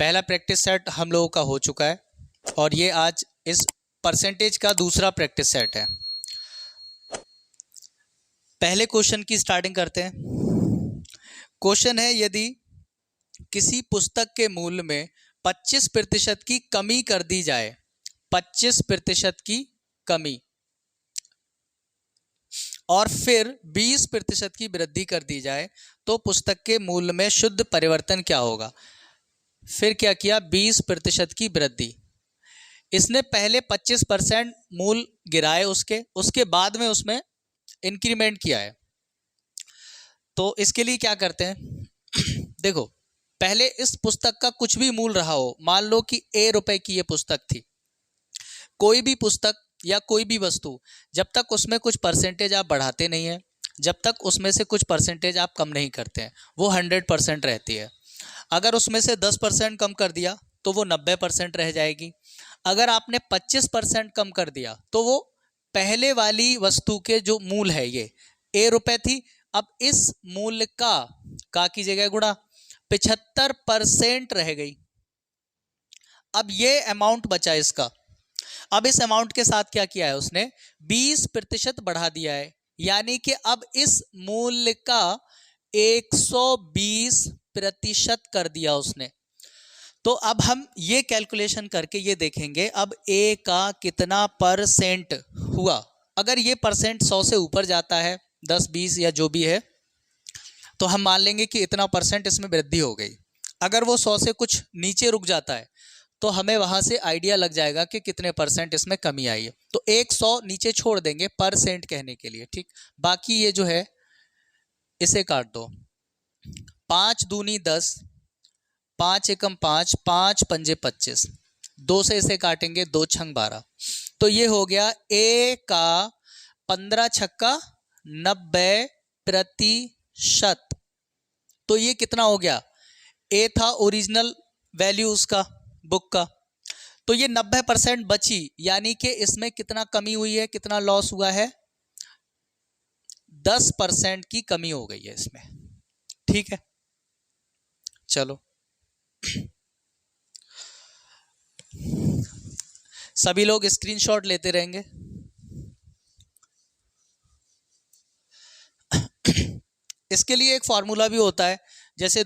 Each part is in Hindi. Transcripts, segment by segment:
पहला प्रैक्टिस सेट हम लोगों का हो चुका है और ये आज इस परसेंटेज का दूसरा प्रैक्टिस सेट है। पहले क्वेश्चन की स्टार्टिंग करते हैं। क्वेश्चन है, यदि किसी पुस्तक के मूल्य में 25% की कमी कर दी जाए, 25% की कमी, और फिर 20% की वृद्धि कर दी जाए तो पुस्तक के मूल्य में शुद्ध परिवर्तन क्या होगा। फिर क्या किया, 20% की वृद्धि। इसने पहले 25% मूल गिराए, उसके बाद में उसमें इंक्रीमेंट किया है। तो इसके लिए क्या करते हैं देखो, पहले इस पुस्तक का कुछ भी मूल रहा हो, मान लो कि ₹A की ये पुस्तक थी। कोई भी पुस्तक या कोई भी वस्तु, जब तक उसमें कुछ परसेंटेज आप बढ़ाते नहीं हैं, जब तक उसमें से कुछ परसेंटेज आप कम नहीं करते हैं, वो 100% रहती है। अगर उसमें से 10% कम कर दिया तो वो 90% रह जाएगी। अगर आपने 25% कम कर दिया तो वो पहले वाली वस्तु के जो मूल है, ये ₹A थी, अब इस मूल्य का की जगह गुणा 75% रह गई। अब ये अमाउंट बचा इसका। अब इस अमाउंट के साथ क्या किया है उसने, 20% बढ़ा दिया है, यानी कि अब इस मूल्य का 120% कर दिया उसने। तो अब हम ये कैलकुलेशन करके ये देखेंगे, अब A का कितना परसेंट हुआ। अगर ये परसेंट 100 से ऊपर जाता है, 10, 20 या जो भी है, तो हम मान लेंगे कि इतना परसेंट इसमें वृद्धि हो गई। अगर वो 100 से कुछ नीचे रुक जाता है तो हमें वहां से आइडिया लग जाएगा कि कितने परसेंट इसमें कमी आई है। तो 100 नीचे छोड़ देंगे परसेंट कहने के लिए, ठीक। बाकी ये जो है इसे काट दो, 5 दूनी 10, 5 एकम 5, 5 पंजे 25, 2 से इसे काटेंगे, 2 छंग 12। तो ये हो गया A का 15 छक्का 90%। तो ये कितना हो गया, A था ओरिजिनल वैल्यू उसका बुक का, तो ये 90% बची, यानी कि इसमें कितना कमी हुई है, कितना लॉस हुआ है, 10% की कमी हो गई है इसमें, ठीक है। चलो सभी लोग स्क्रीनशॉट लेते रहेंगे। इसके लिए एक फॉर्मूला भी होता है, जैसे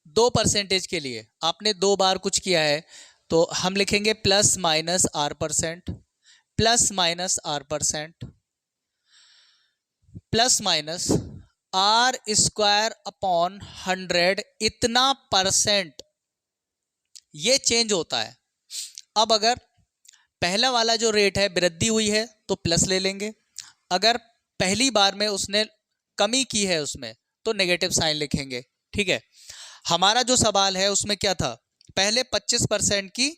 दो परसेंटेज के लिए आपने 2 बार कुछ किया है तो हम लिखेंगे plus minus R%, plus minus R%, plus minus R² / 100, इतना परसेंट ये चेंज होता है। अब अगर पहला वाला जो रेट है वृद्धि हुई है तो प्लस ले लेंगे, अगर पहली बार में उसने कमी की है उसमें तो नेगेटिव साइन लिखेंगे, ठीक है। हमारा जो सवाल है उसमें क्या था, पहले 25% की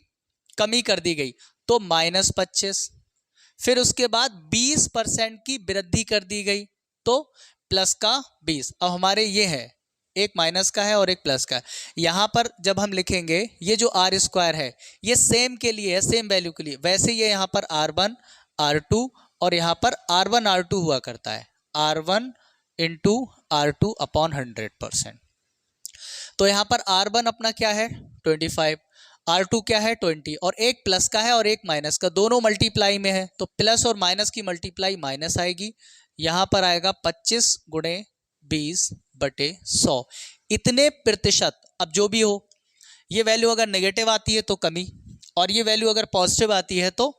कमी कर दी गई तो -25, फिर उसके बाद 20% की वृद्धि कर दी गई तो प्लस का 20। अब हमारे ये है, एक माइनस का है और एक प्लस का है। यहां पर जब हम लिखेंगे ये जो R² है ये सेम के लिए है, सेम वैल्यू के लिए, वैसे ये यहाँ पर R1 R2 और यहाँ पर R1 R2 हुआ करता है, R1 × R2 / 100%। तो यहाँ पर R1 अपना क्या है 25, R2 क्या है 20, और एक प्लस का है और एक माइनस का, दोनों मल्टीप्लाई में है तो प्लस और माइनस की मल्टीप्लाई माइनस आएगी। यहाँ पर आएगा 25 × 20/100, इतने प्रतिशत। अब जो भी हो, ये वैल्यू अगर नेगेटिव आती है तो कमी, और ये वैल्यू अगर पॉजिटिव आती है तो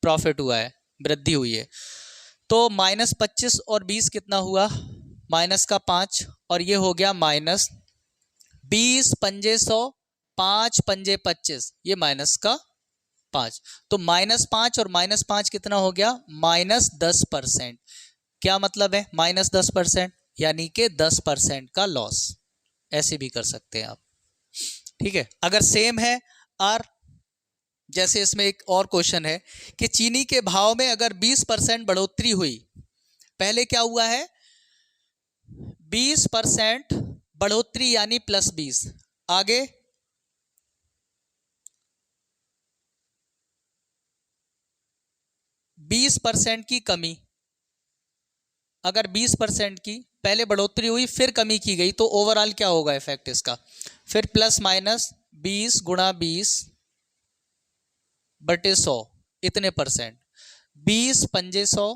प्रॉफिट हुआ है, वृद्धि हुई है। तो -25 और 20 कितना हुआ, माइनस का 5, और ये हो गया -20 पंजे 100, 5 पंजे 25, ये माइनस का 5। तो -5 और -5 कितना हो गया, -10%। क्या मतलब है -10%, यानी कि 10% का लॉस। ऐसे भी कर सकते हैं आप, ठीक है। अगर सेम है R, जैसे इसमें एक और क्वेश्चन है कि चीनी के भाव में अगर 20% बढ़ोतरी हुई, पहले क्या हुआ है 20% बढ़ोतरी यानी +20, आगे 20% की कमी, अगर 20% की पहले बढ़ोतरी हुई फिर कमी की गई तो ओवरऑल क्या होगा इफेक्ट इसका, फिर प्लस माइनस 20 गुणा 20 बटे 100 इतने परसेंट, 20 पंजे 100,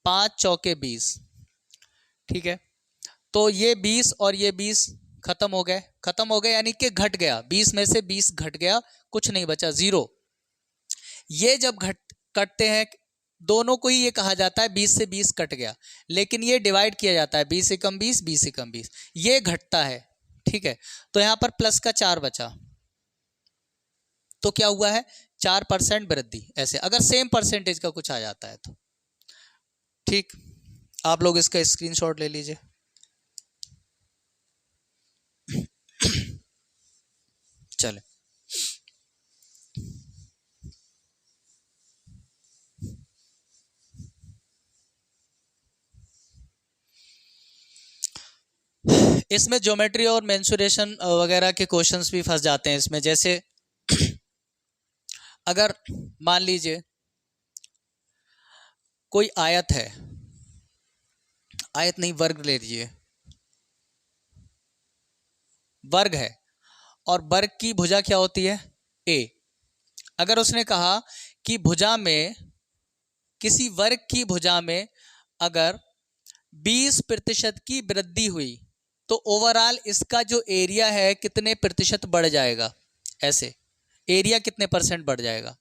5 चौके 20। ठीक है, तो ये 20 और ये 20 खत्म हो गए यानी कि घट गया, 20 में से 20 घट गया, कुछ नहीं बचा, 0। ये जब कटते हैं दोनों को ही ये कहा जाता है 20 से 20 कट गया, लेकिन ये डिवाइड किया जाता है 20 से कम 20, 20 से कम 20, ये घटता है। ठीक है, तो यहां पर प्लस का 4 बचा, तो क्या हुआ है 4% वृद्धि। ऐसे अगर सेम परसेंटेज का कुछ आ जाता है तो ठीक, आप लोग इसका स्क्रीनशॉट ले लीजिए। चले, इसमें ज्योमेट्री और मेंसुरेशन वगैरह के क्वेश्चंस भी फंस जाते हैं इसमें। जैसे अगर मान लीजिए कोई आयत है, आयत नहीं वर्ग ले लीजिए, वर्ग है और वर्ग की भुजा क्या होती है a। अगर उसने कहा कि भुजा में, किसी वर्ग की भुजा में अगर 20% की वृद्धि हुई तो ओवरऑल इसका जो एरिया है कितने प्रतिशत बढ़ जाएगा, ऐसे एरिया कितने परसेंट बढ़ जाएगा।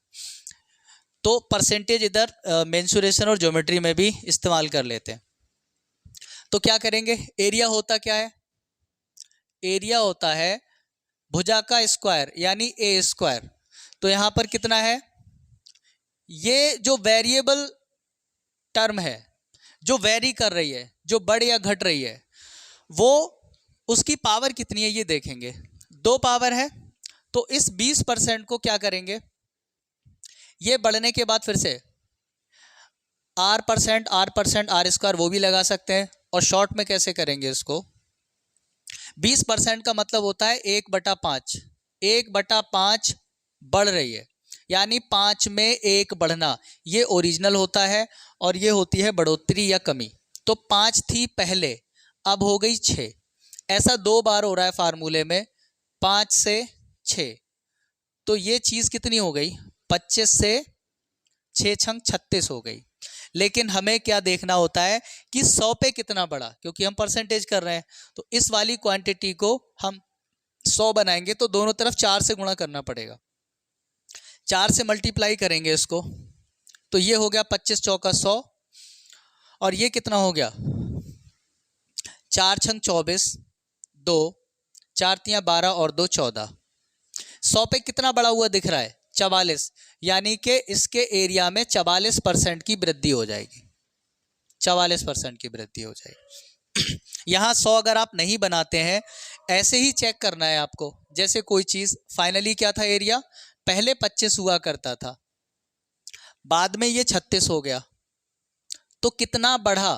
तो परसेंटेज इधर मेंसुरेशन और ज्योमेट्री में भी इस्तेमाल कर लेते हैं। तो क्या करेंगे, एरिया होता क्या है, एरिया होता है भुजा का स्क्वायर यानी ए स्क्वायर। तो यहां पर कितना है, ये जो वेरिएबल टर्म है जो वेरी कर रही है, जो बढ़ या घट रही है, वो उसकी पावर कितनी है ये देखेंगे। 2 पावर है, तो इस 20% को क्या करेंगे, ये बढ़ने के बाद फिर से r स्क्वायर वो भी लगा सकते हैं। और शॉर्ट में कैसे करेंगे इसको, 20% का मतलब होता है 1/5, 1/5 बढ़ रही है यानी 5 में 1 बढ़ना, ये ओरिजिनल होता है और ये होती है बढ़ोतरी या कमी। तो 5 थी पहले, अब हो गई 6, ऐसा 2 बार हो रहा है फार्मूले में, 5 से 6। तो ये चीज़ कितनी हो गई, 25 से 6 छंग 36 हो गई। लेकिन हमें क्या देखना होता है कि 100 पे कितना बढ़ा, क्योंकि हम परसेंटेज कर रहे हैं। तो इस वाली क्वांटिटी को हम 100 बनाएंगे तो दोनों तरफ 4 से गुणा करना पड़ेगा, 4 से मल्टीप्लाई करेंगे इसको, तो ये हो गया 25 चौका 100 और ये कितना हो गया 4 छंग 24, 2 4 तियां 12 और 2 14। 100 पे कितना बढ़ा हुआ दिख रहा है 44, यानी कि इसके एरिया में 44% की वृद्धि हो जाएगी, 44% की वृद्धि हो जाएगी। यहाँ 100 अगर आप नहीं बनाते हैं, ऐसे ही चेक करना है आपको। जैसे कोई चीज़ फाइनली क्या था एरिया, पहले 25 हुआ करता था, बाद में ये 36 हो गया, तो कितना बढ़ा,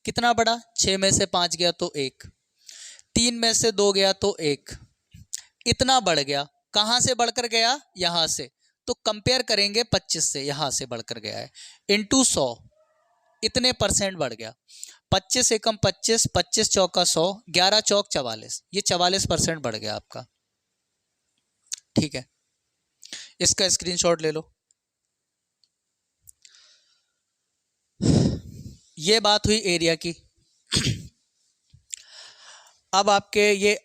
कितना बढ़ा, 6 में से 5 गया तो 1, 3 में से 2 गया तो 1, इतना बढ़ गया। कहाँ से बढ़कर गया, यहाँ से, तो कंपेयर करेंगे 25 से, यहाँ से बढ़कर गया है, इंटू 100, इतने परसेंट बढ़ गया। 25 एकम 25, 25 चौका 100, 11 चौक 44, ये 44% बढ़ गया आपका। ठीक है, इसका स्क्रीनशॉट ले लो। ये बात हुई एरिया की। अब आपके ये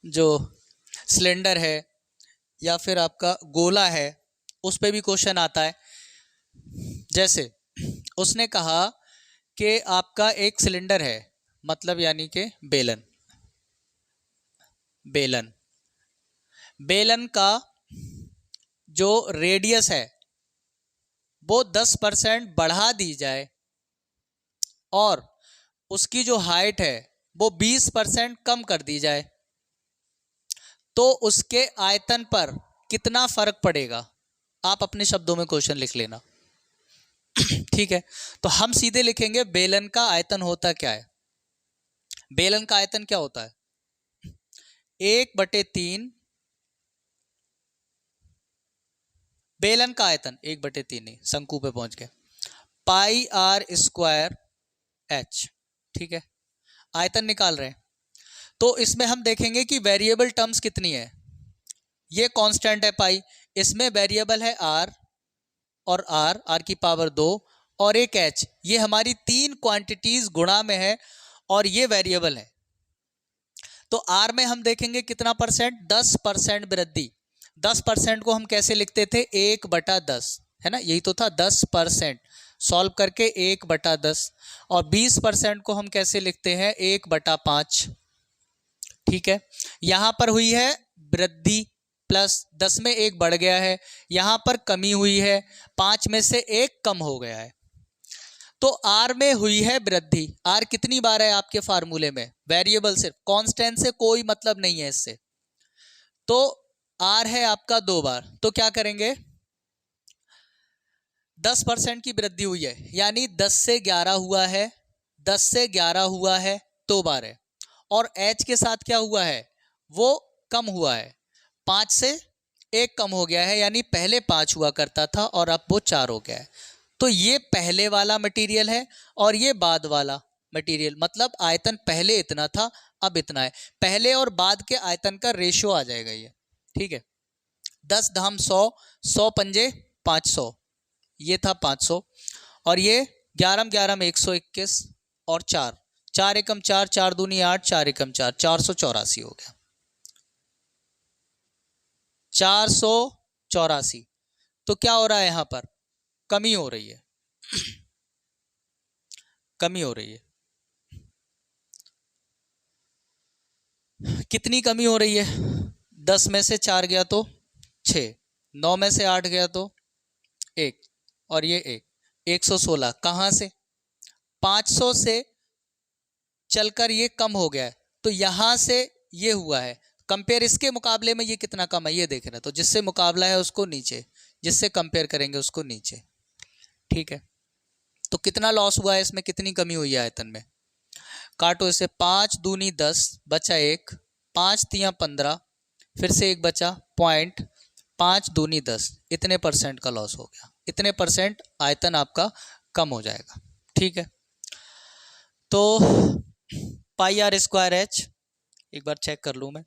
जो सिलेंडर है या फिर आपका गोला है, उस पे भी क्वेश्चन आता है। जैसे उसने कहा कि आपका एक सिलेंडर है, मतलब यानी कि बेलन, बेलन, बेलन का जो रेडियस है वो 10% बढ़ा दी जाए और उसकी जो हाइट है वो 20% कम कर दी जाए, तो उसके आयतन पर कितना फर्क पड़ेगा। आप अपने शब्दों में क्वेश्चन लिख लेना। ठीक है, तो हम सीधे लिखेंगे बेलन का आयतन होता क्या है। बेलन का आयतन क्या होता है, 1/3, बेलन का आयतन 1/3 नहीं, शंकु पे पहुंच गए, पाई r स्क्वायर h। ठीक है, आयतन निकाल रहे हैं तो इसमें हम देखेंगे कि वेरिएबल टर्म्स कितनी है। ये कांस्टेंट है पाई, इसमें वेरिएबल है आर और आर की पावर 2 और एक एच। ये हमारी 3 क्वांटिटीज गुणा में है और ये वेरिएबल है। तो आर में हम देखेंगे कितना परसेंट, 10% वृद्धि। 10% को हम कैसे लिखते थे, 1/10, है ना, यही तो था 10%। सॉल्व करके 1/10। और 20% को हम कैसे लिखते हैं, 1/5। ठीक है, यहां पर हुई है वृद्धि, प्लस 10 में 1 बढ़ गया है, यहां पर कमी हुई है, 5 में से 1 कम हो गया है। तो आर में हुई है वृद्धि। आर कितनी बार है आपके फार्मूले में, वेरिएबल, सिर्फ कांस्टेंट से कोई मतलब नहीं है इससे। तो आर है आपका 2 बार, तो क्या करेंगे, 10% की वृद्धि हुई है, यानी 10 से 11 हुआ है, 10 से 11 हुआ है, 2 बार है। और एच के साथ क्या हुआ है, वो कम हुआ है, 5 से 1 कम हो गया है, यानी पहले 5 हुआ करता था और अब वो 4 हो गया है। तो ये पहले वाला मटेरियल है और ये बाद वाला मटेरियल, मतलब आयतन पहले इतना था अब इतना है। पहले और बाद के आयतन का रेशियो आ जाएगा ये। ठीक है, 10 धाम 100, 100 पंजे 500, ये था 500, और ये 11 11 में 121 और 4 4 एकम 4, 4 दूनी 8, 4 एकम 4, 484 हो गया, 484। तो क्या हो रहा है यहां पर, कमी हो रही है, कमी हो रही है। कितनी कमी हो रही है, 10 में से 4 गया तो 6, 9 में से 8 गया तो 1, और ये 1, 116। कहां से, 500 से चलकर ये कम हो गया है, तो यहां से ये हुआ है। कंपेयर इसके मुकाबले में ये कितना कम है ये देख रहे हैं, तो जिससे मुकाबला है उसको नीचे, जिससे कंपेयर करेंगे उसको नीचे। ठीक है, तो कितना लॉस हुआ है इसमें, कितनी कमी हुई है आयतन में। काटो इसे, 5 दूनी 10 बचा 1, 5 तिया 15, फिर से 1 बचा, पॉइंट, 5 दूनी 10, इतने परसेंट का लॉस हो गया, इतने परसेंट आयतन आपका कम हो जाएगा। ठीक है, तो पाई आर स्क्वायर एच, एक बार चेक कर लूँ मैं,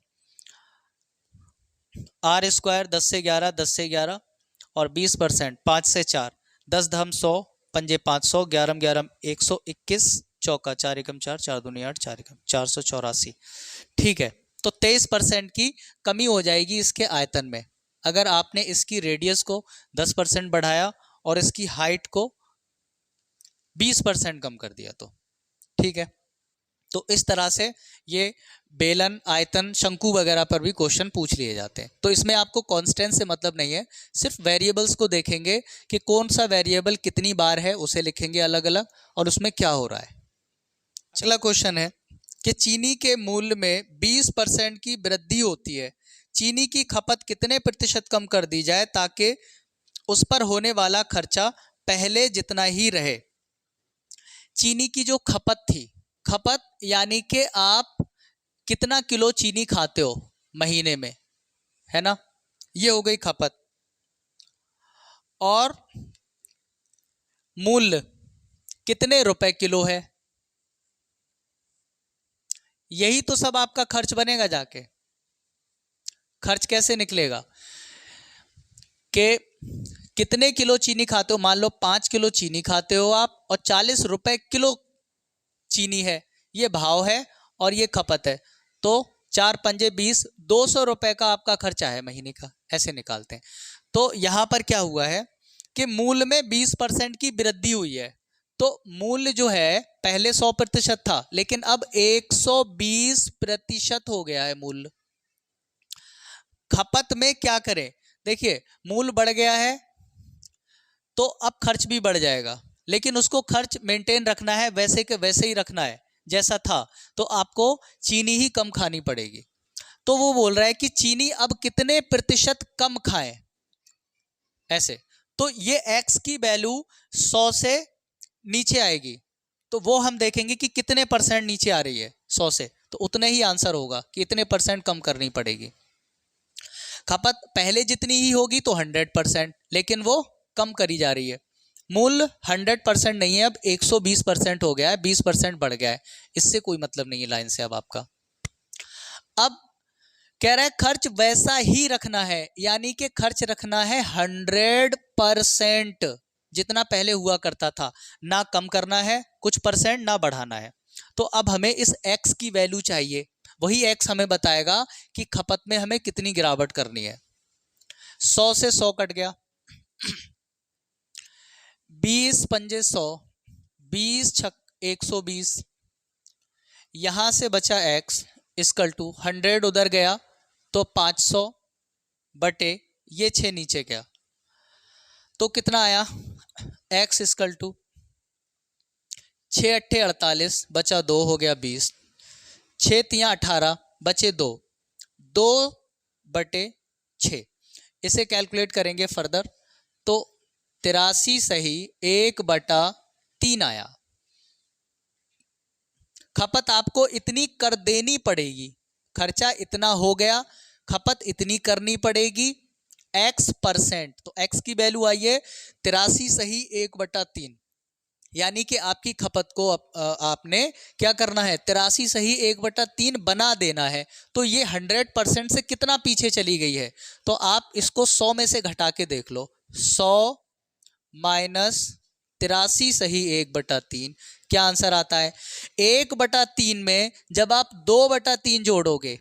आर स्क्वायर 10 से 11, 10 से 11 और 20%, 5 से 4, 10 धम 100 पंजे 500, 11 11 121, चौका 4 एकम 4, 4 दूनी 8, 4 एकम 484। ठीक है, तो 23% की कमी हो जाएगी इसके आयतन में, अगर आपने इसकी रेडियस को 10% बढ़ाया और इसकी हाइट को 20% कम कर दिया तो। ठीक है, तो इस तरह से ये बेलन, आयतन, शंकु वगैरह पर भी क्वेश्चन पूछ लिए जाते हैं। तो इसमें आपको कांस्टेंट से मतलब नहीं है, सिर्फ वेरिएबल्स को देखेंगे कि कौन सा वेरिएबल कितनी बार है, उसे लिखेंगे अलग अलग और उसमें क्या हो रहा है। अगला क्वेश्चन है कि चीनी के मूल्य में 20% की वृद्धि होती है, चीनी की खपत कितने प्रतिशत कम कर दी जाए ताकि उस पर होने वाला खर्चा पहले जितना ही रहे। चीनी की जो खपत थी, खपत यानी कि आप कितना किलो चीनी खाते हो महीने में, है ना, ये हो गई खपत। और मूल्य कितने रुपए किलो है, यही तो सब आपका खर्च बनेगा। जाके खर्च कैसे निकलेगा कि कितने किलो चीनी खाते हो, मान लो 5 किलो चीनी खाते हो आप और 40 रुपए किलो चीनी है, ये भाव है और ये खपत है, तो 4 पंजे 20, 200 रुपए का आपका खर्चा है महीने का, ऐसे निकालते हैं। तो यहां पर क्या हुआ है कि मूल्य में 20% की वृद्धि हुई है, तो मूल्य जो है पहले 100% था लेकिन अब 120% हो गया है मूल्य। खपत में क्या करें, देखिए मूल्य बढ़ गया है तो अब खर्च भी बढ़ जाएगा, लेकिन उसको खर्च मेंटेन रखना है, वैसे के वैसे ही रखना है जैसा था, तो आपको चीनी ही कम खानी पड़ेगी। तो वो बोल रहा है कि चीनी अब कितने प्रतिशत कम खाएं, ऐसे। तो ये x की वैल्यू 100 से नीचे आएगी, तो वो हम देखेंगे कि कितने परसेंट नीचे आ रही है 100 से, तो उतने ही आंसर होगा कि इतने परसेंट कम करनी पड़ेगी। खपत पहले जितनी ही होगी तो 100%, लेकिन वो कम करी जा रही है। मूल्य 100% नहीं है, अब 120% हो गया है, 20% बढ़ गया है, इससे कोई मतलब नहीं है लाइन से अब आपका। अब कह रहा है खर्च वैसा ही रखना है, यानी कि खर्च रखना है 100%, जितना पहले हुआ करता था, ना कम करना है कुछ परसेंट, ना बढ़ाना है। तो अब हमें इस x की वैल्यू चाहिए, वही x हमें बताएगा कि खपत में हमें कितनी गिरावट करनी है। 100 से 100 कट गया, 20 पंजे 100, 20 छक 120, यहां से बचा x इक्वल टू 100 उधर गया तो 500 बटे ये 6 नीचे गया, तो कितना आया x इक्वल टू 6 अट्ठे 48, बचा 2 हो गया 20, 6 तियां 18 बचे 2, 2 बटे 6। इसे कैलकुलेट करेंगे फर्दर तो 83 सही 1/3 आया। खपत आपको इतनी कर देनी पड़ेगी, खर्चा इतना हो गया, खपत इतनी करनी पड़ेगी x%, तो x की वैल्यू आई है 83 सही 1/3, यानी कि आपकी खपत को आपने क्या करना है 83 सही 1/3 बना देना है। तो ये 100% से कितना पीछे चली गई है, तो आप इसको 100 में से घटा के देख लो, 100 माइनस 83 सही 1/3, क्या आंसर आता है 1/3 में जब आप 2/3 जोड़ोगे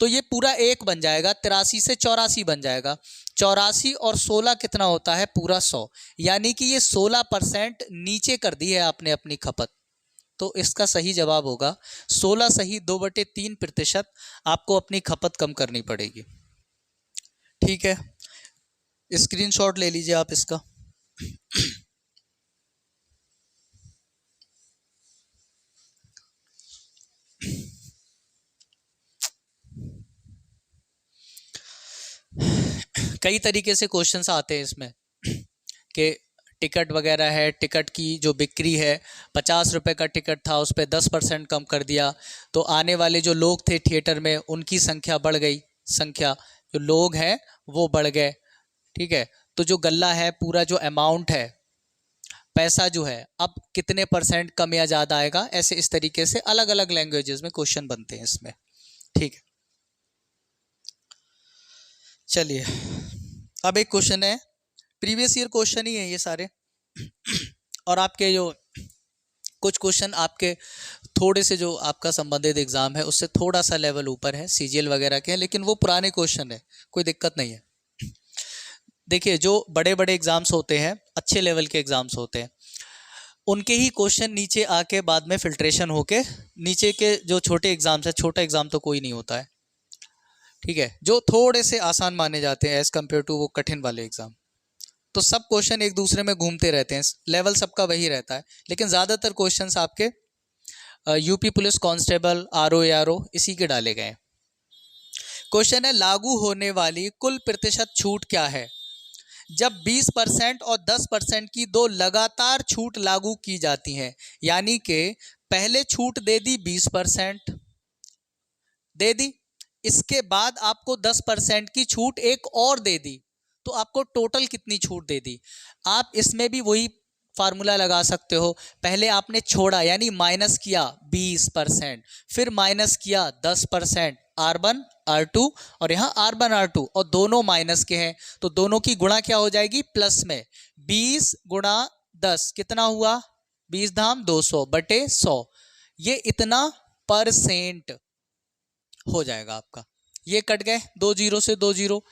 तो ये पूरा 1 बन जाएगा, 83 से 84 बन जाएगा, 84 और 16 कितना होता है पूरा 100, यानी कि ये 16% नीचे कर दी है आपने अपनी खपत। तो इसका सही जवाब होगा 16 सही 2/3% आपको अपनी खपत कम करनी पड़ेगी। ठीक है, स्क्रीनशॉट ले लीजिए आप इसका। कई तरीके से क्वेश्चंस आते हैं इसमें कि टिकट वगैरह है, टिकट की जो बिक्री है 50 रुपये का टिकट था उस पर 10% कम कर दिया, तो आने वाले जो लोग थे थिएटर में उनकी संख्या बढ़ गई, संख्या जो लोग हैं वो बढ़ गए। ठीक है, तो जो गल्ला है पूरा जो अमाउंट है पैसा जो है अब कितने % कम या ज़्यादा आएगा, ऐसे इस तरीके से अलग अलग लैंग्वेजेस में क्वेश्चन बनते हैं इसमें। ठीक है, चलिए अब एक क्वेश्चन है, प्रीवियस ईयर क्वेश्चन ही है ये सारे और आपके जो कुछ क्वेश्चन आपके थोड़े से जो आपका संबंधित एग्जाम है उससे थोड़ा सा लेवल ऊपर है, सीजीएल वगैरह के हैं, लेकिन वो पुराने क्वेश्चन है, कोई दिक्कत नहीं है। देखिए जो बड़े बड़े एग्जाम्स होते हैं, अच्छे लेवल के एग्जाम्स होते हैं, उनके ही क्वेश्चन नीचे आके बाद में फिल्ट्रेशन होके नीचे के जो छोटे एग्जाम्स है, छोटा एग्जाम तो कोई नहीं होता है, ठीक है, जो थोड़े से आसान माने जाते हैं एज कम्पेयर टू वो कठिन वाले एग्जाम, तो सब क्वेश्चन एक दूसरे में घूमते रहते हैं, लेवल सबका वही रहता है, लेकिन ज़्यादातर क्वेश्चंस आपके UP police constable RO ARO इसी के डाले गए। क्वेश्चन है लागू होने वाली कुल प्रतिशत छूट क्या है जब 20% और 10% की दो लगातार छूट लागू की जाती हैं, यानी कि पहले छूट दे दी 20% दे दी, इसके बाद आपको 10% की छूट एक और दे दी, तो आपको टोटल कितनी छूट दे दी। आप इसमें भी वही फार्मूला लगा सकते हो, पहले आपने छोड़ा यानी माइनस किया 20%, फिर माइनस किया 10%, R1 R2 और यहाँ R1 R2 और दोनों माइनस के हैं, तो दोनों की गुणा क्या हो जाएगी प्लस में, 20 गुणा 10 कितना हुआ 20 धाम 200 बटे 100, ये इतना % हो जाएगा आपका। ये कट गए 2 जीरो से 2 जीरो,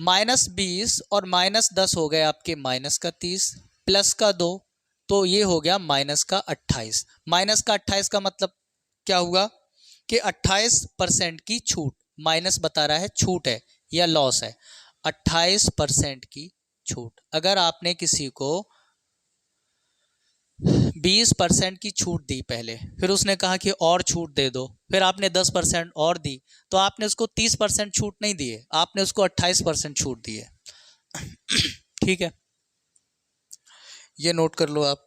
-20 और -10 हो गए आपके -30 प्लस का 2, तो ये हो गया -28। -28 का मतलब क्या हुआ कि 28% की छूट, माइनस बता रहा है छूट है या लॉस है, 28% की छूट। अगर आपने किसी को 20% की छूट दी पहले, फिर उसने कहा कि और छूट दे दो, फिर आपने 10% और दी, तो आपने उसको 30% छूट नहीं दी है, आपने उसको 28% छूट दी है। ठीक है, ये नोट कर लो आप।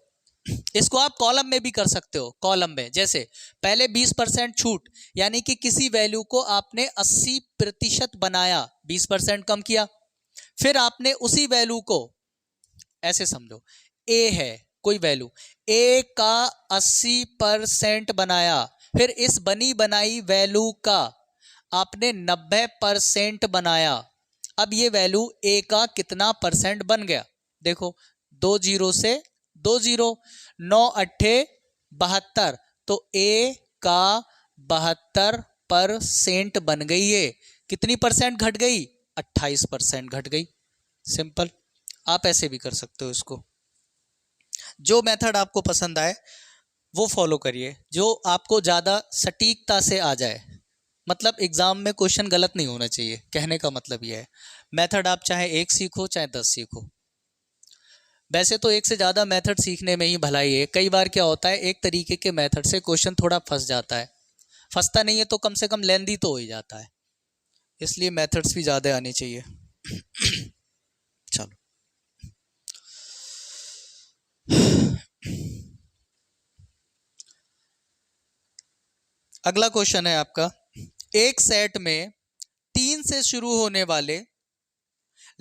इसको आप कॉलम में भी कर सकते हो, कॉलम में जैसे पहले 20% छूट, यानी कि किसी वैल्यू को आपने 80% बनाया, 20% कम किया, फिर आपने उसी वैल्यू को ऐसे समझो, ए है कोई वैल्यू, ए का 80% बनाया, फिर इस बनी बनाई वैल्यू का आपने 90% बनाया। अब ये वैल्यू ए का कितना परसेंट बन गया? देखो 2 जीरो से 2 जीरो, 9 अट्ठे 72, तो ए का 72% बन गई है। कितनी परसेंट घट गई? 28% घट गई। सिंपल। आप ऐसे भी कर सकते हो इसको। जो मेथड आपको पसंद आए वो फॉलो करिए, जो आपको ज़्यादा सटीकता से आ जाए। मतलब एग्जाम में क्वेश्चन गलत नहीं होना चाहिए, कहने का मतलब यह है। मेथड आप चाहे 1 सीखो चाहे 10 सीखो। वैसे तो एक से ज़्यादा मेथड सीखने में ही भलाई है। कई बार क्या होता है, एक तरीके के मेथड से क्वेश्चन थोड़ा फंस जाता है। फंसता नहीं है तो कम से कम लेंदी तो हो ही जाता है, इसलिए मेथड्स भी ज़्यादा आने चाहिए। चलो अगला क्वेश्चन है आपका। एक सेट में 3 से शुरू होने वाले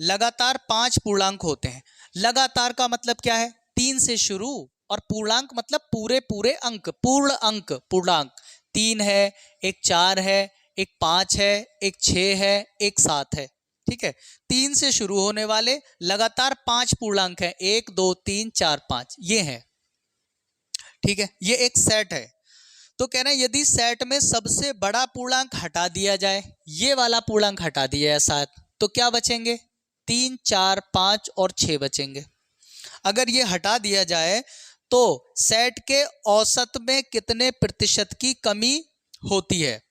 लगातार 5 पूर्णांक होते हैं। लगातार का मतलब क्या है? 3 से शुरू, और पूर्णांक मतलब पूरे पूरे अंक, पूर्ण अंक, पूर्णांक। 3 है, एक 4 है, एक 5 है, एक 6 है, एक 7 है। ठीक है, 3 से शुरू होने वाले लगातार 5 पूर्णांक हैं, 1 2 3 4 5, ये है। ठीक है, ये एक सेट है। तो कहना है यदि सेट में सबसे बड़ा पूर्णांक हटा दिया जाए, ये वाला पूर्णांक हटा दिया है 7, तो क्या बचेंगे? 3 4 5 और 6 बचेंगे। अगर ये हटा दिया जाए तो सेट के औसत में कितने प्रतिशत की कमी होती है?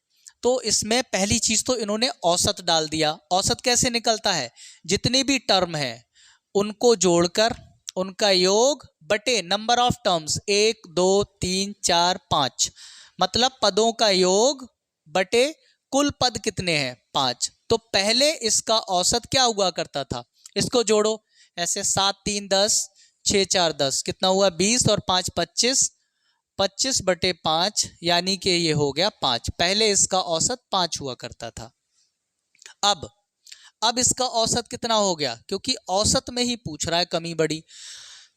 तो इसमें पहली चीज तो इन्होंने औसत डाल दिया। औसत कैसे निकलता है? जितनी भी टर्म है उनको जोड़कर उनका योग बटे नंबर ऑफ टर्म्स, 1 2 3 4 5, मतलब पदों का योग बटे कुल पद कितने हैं? 5। तो पहले इसका औसत क्या हुआ करता था? इसको जोड़ो ऐसे, 7 3 10, 6 4 10, कितना हुआ? 20, और 5 25, 25 बटे 5, यानी कि ये हो गया 5। पहले इसका औसत 5 हुआ करता था। अब इसका औसत कितना हो गया? क्योंकि औसत में ही पूछ रहा है कमी बड़ी,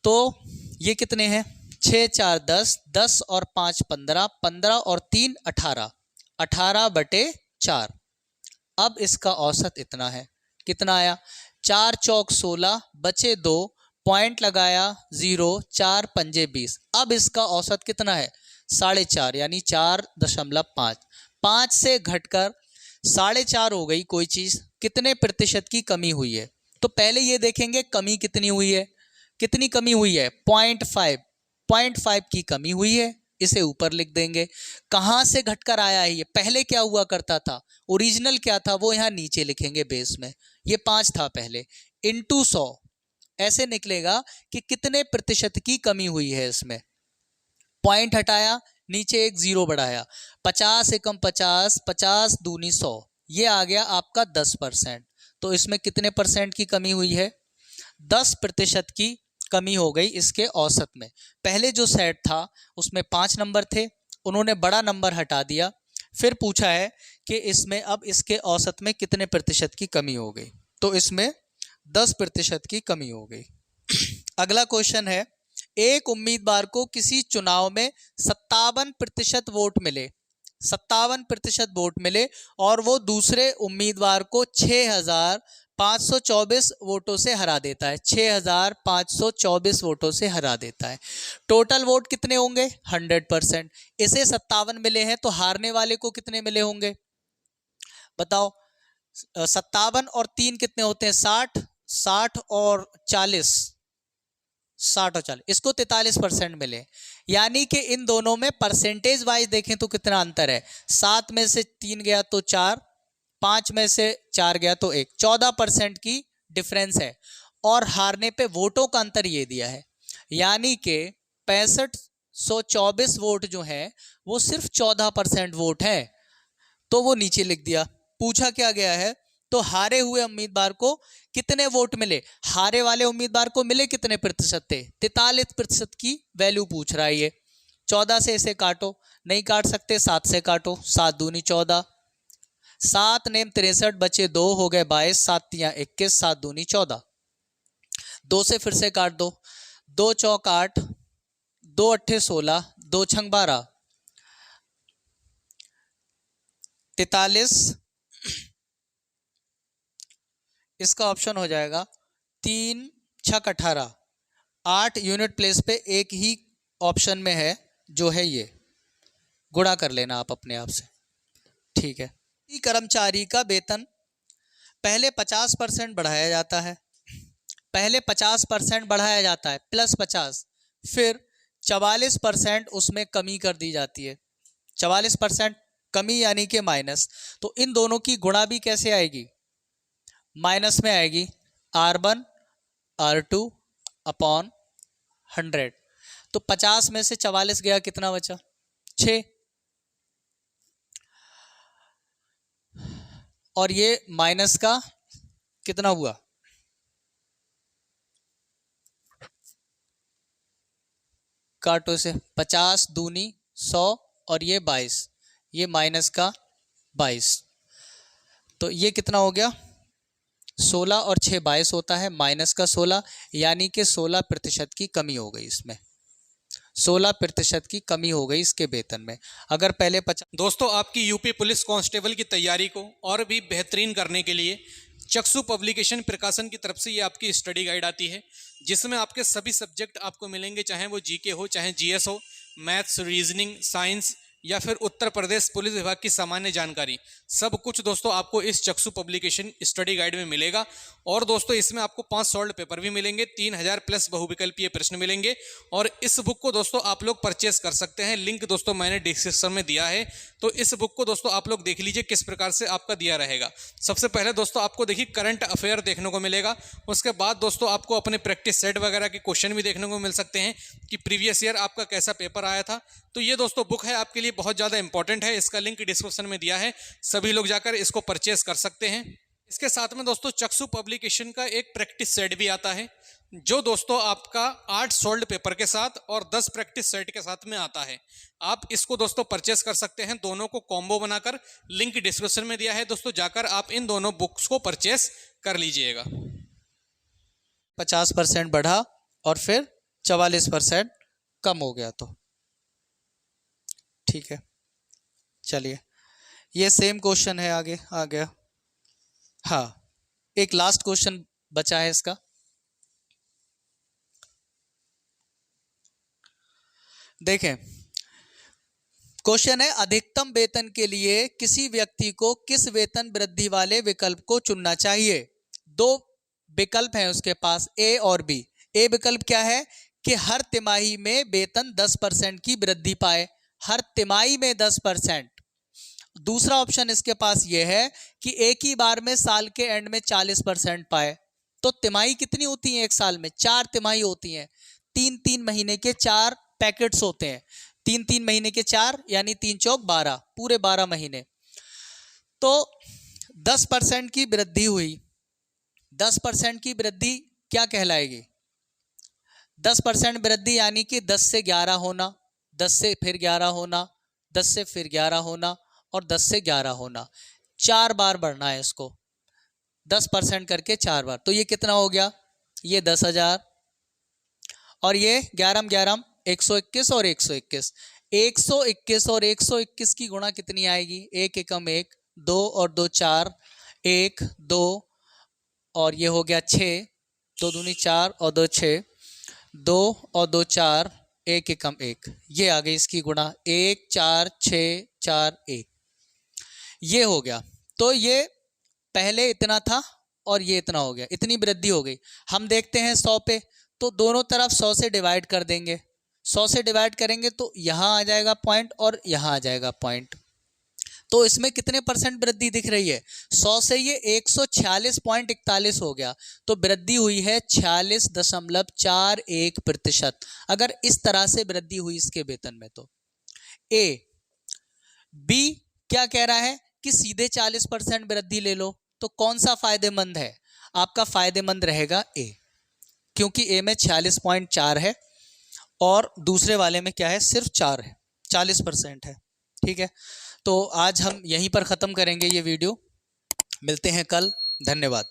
तो ये कितने हैं? 6 4 10, 10 और 5 15, 15 और 3 18, 18 बटे 4। अब इसका औसत इतना है। कितना आया? 4 चौक 16, बचे 2, पॉइंट लगाया 0, 4 पंजे 20। अब इसका औसत कितना है? 4.5, यानी 4.5। 5 से घटकर 4.5 हो गई कोई चीज, कितने प्रतिशत की कमी हुई है? तो पहले ये देखेंगे कमी कितनी हुई है। कितनी कमी हुई है? 0.5, 0.5 की कमी हुई है, इसे ऊपर लिख देंगे। कहां से घटकर आया है ये? पहले क्या हुआ करता था? ओरिजिनल क्या था वो यहां नीचे लिखेंगे बेस में। ये 5 था पहले, इंटू 100, ऐसे निकलेगा कि कितने प्रतिशत की कमी हुई है इसमें। पॉइंट हटाया, नीचे एक 0 बढ़ाया, 50 एकम 50, 50 दूनी 100, ये आ गया आपका 10%। तो इसमें कितने परसेंट की कमी हुई है? 10% की कमी हो गई इसके औसत में। पहले जो सेट था उसमें 5 नंबर थे, उन्होंने बड़ा नंबर हटा दिया, फिर पूछा है कि इसमें अब इसके औसत में कितने प्रतिशत की कमी हो गई, तो इसमें 10% की कमी हो गई। अगला क्वेश्चन है, एक उम्मीदवार को किसी चुनाव में 57% वोट मिले, 57% वोट मिले, और वो दूसरे उम्मीदवार को 6,524 वोटों से हरा देता है। 6,524 वोटों से हरा देता है। टोटल वोट कितने होंगे? 100%। इसे 57 मिले हैं, तो हारने वाले को कितने मिले होंगे बताओ? 57 और 3 कितने होते हैं? 60, 60 और 40, 60 और 40, इसको 43% मिले। यानी कि इन दोनों में परसेंटेज वाइज देखें तो कितना अंतर है? 7 में से 3 गया तो 4, 5 में से 4 गया तो 1, 14% की डिफरेंस है। और हारने पे वोटों का अंतर ये दिया है, यानी कि 6524 वोट जो है वो सिर्फ 14% वोट है, तो वो नीचे लिख दिया। पूछा क्या गया है? तो हारे हुए उम्मीदवार को कितने वोट मिले? हारे वाले उम्मीदवार को मिले कितने प्रतिशत थे? 43% की वैल्यू पूछ रहा है ये। 14 से इसे काटो, नहीं काट सकते, 7 से काटो, 7 दूनी 14, 7 नेम 63, बचे 2, हो गए 22, 7 तियां 21, 7 दूनी 14। 2 से फिर से काट दो, 2 चौक 8, 2 अट्ठे 16, 2 छंग 12, 43 इसका ऑप्शन हो जाएगा 3 छक 18, 8 यूनिट प्लेस पे एक ही ऑप्शन में है जो है ये, गुणा कर लेना आप अपने आप से, ठीक है। कर्मचारी का वेतन पहले 50% बढ़ाया जाता है, पहले 50% बढ़ाया जाता है प्लस 50, फिर 44% उसमें कमी कर दी जाती है, 44% कमी यानी कि माइनस। तो इन दोनों की गुणा भी कैसे आएगी, माइनस में आएगी, R1 R2 अपॉन 100। तो 50 में से 44 गया, कितना बचा, 6, और ये माइनस का कितना हुआ, काटो से, 50 दूनी 100 और ये 22, ये माइनस का 22, तो ये कितना हो गया, 16 और 6 22 होता है, माइनस का 16, यानी कि 16% की कमी हो गई इसमें, 16% की कमी हो गई इसके वेतन में। अगर पहले 50। दोस्तों, आपकी यूपी पुलिस कांस्टेबल की तैयारी को और भी बेहतरीन करने के लिए चक्षु पब्लिकेशन प्रकाशन की तरफ से ये आपकी स्टडी गाइड आती है, जिसमें आपके सभी सब्जेक्ट आपको मिलेंगे, चाहे वो जीके हो, चाहे जीएस हो, मैथ्स, रीजनिंग, साइंस या फिर उत्तर प्रदेश पुलिस विभाग की सामान्य जानकारी, सब कुछ दोस्तों आपको इस चक्षु पब्लिकेशन स्टडी गाइड में मिलेगा। और दोस्तों, इसमें आपको 5 सॉल्व पेपर भी मिलेंगे, 3000 प्लस बहुविकल्पीय प्रश्न मिलेंगे। और इस बुक को दोस्तों आप लोग परचेस कर सकते हैं, लिंक दोस्तों मैंने डिस्क्रिप्शन में दिया है। तो इस बुक को दोस्तों आप लोग देख लीजिए किस प्रकार से आपका दिया रहेगा। सबसे पहले दोस्तों आपको देखिए करंट अफेयर देखने को मिलेगा, उसके बाद दोस्तों आपको अपने प्रैक्टिस सेट वगैरह के क्वेश्चन भी देखने को मिल सकते हैं कि प्रीवियस ईयर आपका कैसा पेपर आया था। तो ये दोस्तों बुक है आपके लिए बहुत ज़्यादा इंपॉर्टेंट है, इसका लिंक डिस्क्रिप्शन में दिया है, सभी लोग जाकर इसको परचेस कर सकते हैं। इसके साथ में दोस्तों चक्षु पब्लिकेशन का एक प्रैक्टिस सेट भी आता है, जो दोस्तों आपका 8 सोल्ड पेपर के साथ और 10 प्रैक्टिस सेट के साथ में आता है। आप इसको दोस्तों परचेस कर सकते हैं, दोनों को कॉम्बो बनाकर, लिंक डिस्क्रिप्शन में दिया है दोस्तों, जाकर आप इन दोनों बुक्स को परचेस कर लीजिएगा। 50% बढ़ा और फिर 44% कम हो गया, तो ठीक है। चलिए, ये सेम क्वेश्चन है, आगे आ गया। हाँ, एक लास्ट क्वेश्चन बचा है इसका। देखें, क्वेश्चन है, अधिकतम वेतन के लिए किसी व्यक्ति को किस वेतन वृद्धि वाले विकल्प को चुनना चाहिए। 2 विकल्प हैं उसके पास, ए और बी। ए विकल्प क्या है कि हर तिमाही में वेतन 10% की वृद्धि पाए, हर तिमाही में 10%। दूसरा ऑप्शन इसके पास यह है कि एक ही बार में साल के एंड में 40% पाए। तो तिमाही कितनी होती है एक साल में, 4 तिमाही होती हैं, 3-3 महीने के 4 पैकेट्स होते हैं, 3-3 महीने के 4 यानी 3 चौक 12, पूरे 12 महीने। तो 10% की वृद्धि हुई, 10% की वृद्धि क्या कहलाएगी, 10% वृद्धि यानी कि 10 से 11 होना, 10 से फिर 11 होना, 10 से फिर 11 होना और 10 से 11 होना, 4 बार बढ़ना है इसको, 10% करके 4 बार। तो ये कितना हो गया, ये 10,000 और ये 11 121 और 121, 121 और 121 की गुणा कितनी आएगी, 1 एकम 1, 2 और 2 4, 1 2 और ये हो गया 6, 2 दूनी 4 और 2 6, 2 और 2 4, 1 एकम 1, ये आ गई इसकी गुणा, 1 4 6 4 1, ये हो गया। तो ये पहले इतना था और ये इतना हो गया, इतनी वृद्धि हो गई। हम देखते हैं 100 पे, तो दोनों तरफ 100 से डिवाइड कर देंगे, 100 से डिवाइड करेंगे तो यहाँ आ जाएगा पॉइंट और यहाँ आ जाएगा पॉइंट। तो इसमें कितने परसेंट वृद्धि दिख रही है, 100 से ये 146.41 हो गया, तो वृद्धि हुई है 46.41%। अगर इस तरह से वृद्धि हुई इसके वेतन में तो ए। बी क्या कह रहा है कि सीधे 40% वृद्धि ले लो, तो कौन सा फायदेमंद है, आपका फायदेमंद रहेगा ए, क्योंकि ए में 46.4 है और दूसरे वाले में क्या है, सिर्फ 4 है, 40% है। ठीक है, तो आज हम यहीं पर ख़त्म करेंगे ये वीडियो, मिलते हैं कल, धन्यवाद।